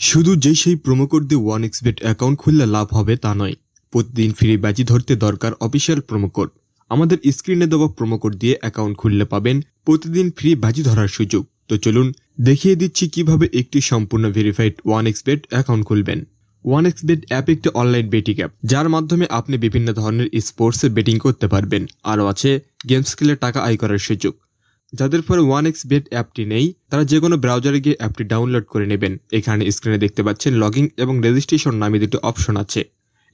শুধু যে সেই প্রোমো কোড দিয়ে 1xBet অ্যাকাউন্ট খুললে লাভ হবে তা নয়, প্রতিদিন ফ্রি বাজি ধরতে দরকার অফিসিয়াল প্রোমো কোড। আমাদের স্ক্রিনে দেওয়া প্রোমো কোড দিয়ে অ্যাকাউন্ট খুললে পাবেন প্রতিদিন ফ্রি বাজি ধরার সুযোগ। তো চলুন দেখিয়ে দিচ্ছি কিভাবে একটি সম্পূর্ণ ভেরিফাইড 1xBet অ্যাকাউন্ট খুলবেন। 1xBet অ্যাপ একটি অনলাইন বেটিং অ্যাপ, যার মাধ্যমে আপনি বিভিন্ন ধরনের স্পোর্টসে বেটিং করতে পারবেন। আরও আছে গেমস খেলে টাকা আয় করার সুযোগ। যাদের ফোনে 1xBet অ্যাপটি নেই তারা যে কোনো ব্রাউজারে গিয়ে অ্যাপটি ডাউনলোড করে নেবেন। এখানে স্ক্রিনে দেখতে পাচ্ছেন লগইন এবং রেজিস্ট্রেশন নামে দুটো অপশন আছে।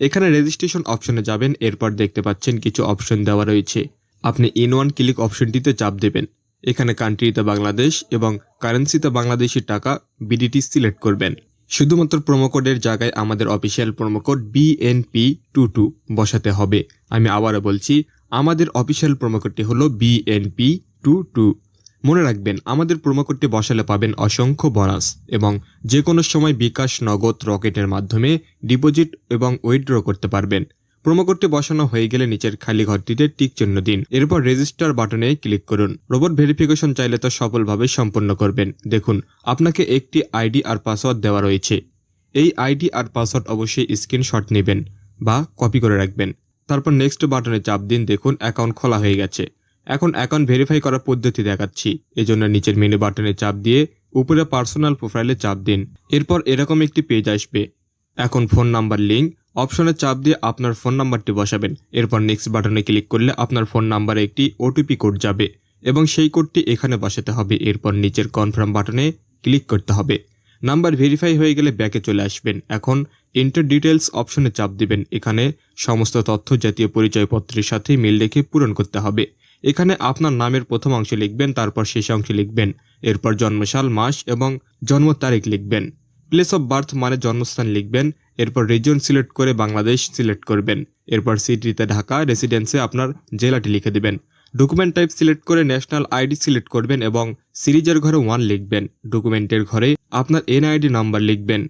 এখানে রেজিস্ট্রেশন অপশনে যাবেন, এরপর দেখতে পাচ্ছেন কিছু অপশন দেওয়া রয়েছে। আপনি ইন ওয়ান ক্লিক অপশনটিতে চাপ দেবেন। এখানে কান্ট্রিতে বাংলাদেশ এবং কারেন্সিতে বাংলাদেশি টাকা বিডিটি সিলেক্ট করবেন। শুধুমাত্র প্রোমো কোডের জায়গায় আমাদের অফিসিয়াল প্রোমো কোড BNP22 বসাতে হবে। আমি আবারও বলছি, আমাদের অফিসিয়াল প্রোমো কোডটি হলো BNP22। মনে রাখবেন, আমাদের প্রোমো কোডটি বসালে পাবেন অসংখ্য বোনাস এবং যে কোনো সময় বিকাশ, নগদ, রকেটের মাধ্যমে ডিপোজিট এবং উইথড্র করতে পারবেন। প্রোমো কোডটি বসানো হয়ে গেলে নিচের খালি ঘরটিতে টিক চিহ্ন দিন, এরপর রেজিস্টার বাটনে ক্লিক করুন। রোবট ভেরিফিকেশন চাইলে তো সফলভাবে সম্পন্ন করবেন। দেখুন, আপনাকে একটি আইডি আর পাসওয়ার্ড দেওয়া রয়েছে। এই আইডি আর পাসওয়ার্ড অবশ্যই স্ক্রিনশট নেবেন বা কপি করে রাখবেন। তারপর নেক্সট বাটনে চাপ দিন। দেখুন, অ্যাকাউন্ট খোলা হয়ে গেছে। এখন অ্যাকাউন্ট ভেরিফাই করার পদ্ধতি দেখাচ্ছি। এজন্য নিচের মেনু বাটনে চাপ দিয়ে উপরে পার্সোনাল প্রোফাইলে চাপ দিন। এরপর এরকম একটি পেজ আসবে। এখন ফোন নাম্বার লিঙ্ক অপশনে চাপ দিয়ে আপনার ফোন নাম্বারটি বসাবেন। এরপর নেক্সট বাটনে ক্লিক করলে আপনার ফোন নাম্বারে একটি ওটিপি কোড যাবে এবং সেই কোডটি এখানে বসাতে হবে। এরপর নিচের কনফার্ম বাটনে ক্লিক করতে হবে। নাম্বার ভেরিফাই হয়ে গেলে ব্যাকে চলে আসবেন। এখন এন্টার ডিটেলস অপশনে চাপ দিবেন। এখানে সমস্ত তথ্য জাতীয় পরিচয়পত্রের সাথে মিল রেখে পূরণ করতে হবে। এখানে আপনার নামের প্রথম অংশে লিখবেন, তারপর শেষ অংশে লিখবেন। এরপর জন্মসাল, মাস এবং জন্ম তারিখ লিখবেন। প্লেস অফ বার্থ মানে জন্মস্থান লিখবেন। এরপর রিজন সিলেক্ট করে বাংলাদেশ সিলেক্ট করবেন। এরপর সিটিতে ঢাকা, রেসিডেন্সে আপনার জেলাটি লিখে দেবেন। ডকুমেন্ট টাইপ সিলেক্ট করে ন্যাশনাল আইডি সিলেক্ট করবেন এবং সিরিজের ঘরে 1 লিখবেন। ডকুমেন্টের ঘরে আপনার এনআইডি নাম্বার লিখবেন।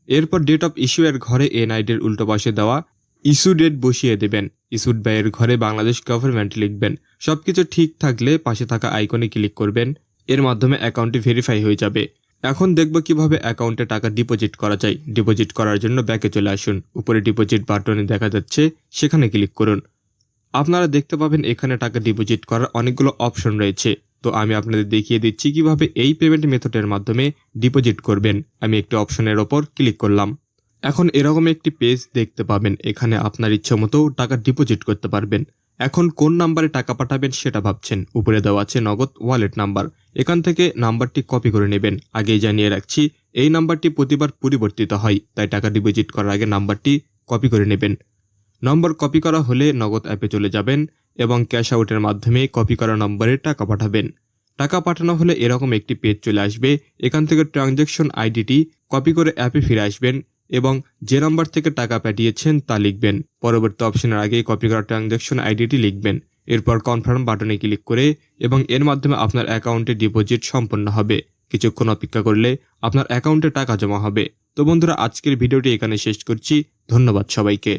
এরপর ডেট অফ ইস্যু এর ঘরে এনআইডির উল্টো পাশে দেওয়া ইস্যু ডেট বসিয়ে দেবেন। ইস্যুড বাই এর ঘরে বাংলাদেশ গভর্নমেন্ট লিখবেন। সবকিছু ঠিক থাকলে পাশে থাকা আইকনে ক্লিক করবেন। এর মাধ্যমে অ্যাকাউন্টটি ভেরিফাই হয়ে যাবে। এখন দেখব কিভাবে অ্যাকাউন্টে টাকা ডিপোজিট করা যায়। ডিপোজিট করার জন্য ব্যাকে চলে আসুন। উপরে ডিপোজিট বাটনে দেখা যাচ্ছে, সেখানে ক্লিক করুন। আপনারা দেখতে পাবেন এখানে টাকা ডিপোজিট করার অনেকগুলো অপশন রয়েছে। তো আমি আপনাদের দেখিয়ে দিচ্ছি কিভাবে এই পেমেন্ট মেথডের মাধ্যমে ডিপোজিট করবেন। আমি একটি অপশনের ওপর ক্লিক করলাম। এখন এরকম একটি পেজ দেখতে পাবেন। এখানে আপনার ইচ্ছে মতো টাকা ডিপোজিট করতে পারবেন। এখন কোন নাম্বারে টাকা পাঠাবেন সেটা ভাবছেন। উপরে দেওয়া আছে নগদ ওয়ালেট নাম্বার। এখান থেকে নাম্বারটি কপি করে নেবেন। আগেই জানিয়ে রাখছি, এই নাম্বারটি প্রতিবার পরিবর্তিত হয়, তাই টাকা ডিপোজিট করার আগে নাম্বারটি কপি করে নেবেন। নম্বর কপি করা হলে নগদ অ্যাপে চলে যাবেন এবং ক্যাশ আউটের মাধ্যমে কপি করা নম্বরে টাকা পাঠাবেন। টাকা পাঠানো হলে এরকম একটি পেজ চলে আসবে। এখান থেকে ট্রানজ্যাকশন আইডিটি কপি করে অ্যাপে ফিরে আসবেন এবং যে নাম্বার থেকে টাকা পাঠিয়েছেন তা লিখবেন। পরবর্তী অপশনের আগে কপি করা ট্রানজ্যাকশন আইডিটি লিখবেন। এরপর কনফার্ম বাটনে ক্লিক করে এবং এর মাধ্যমে আপনার অ্যাকাউন্টে ডিপোজিট সম্পন্ন হবে। কিছুক্ষণ অপেক্ষা করলে আপনার অ্যাকাউন্টে টাকা জমা হবে। তো বন্ধুরা, আজকের ভিডিওটি এখানে শেষ করছি। ধন্যবাদ সবাইকে।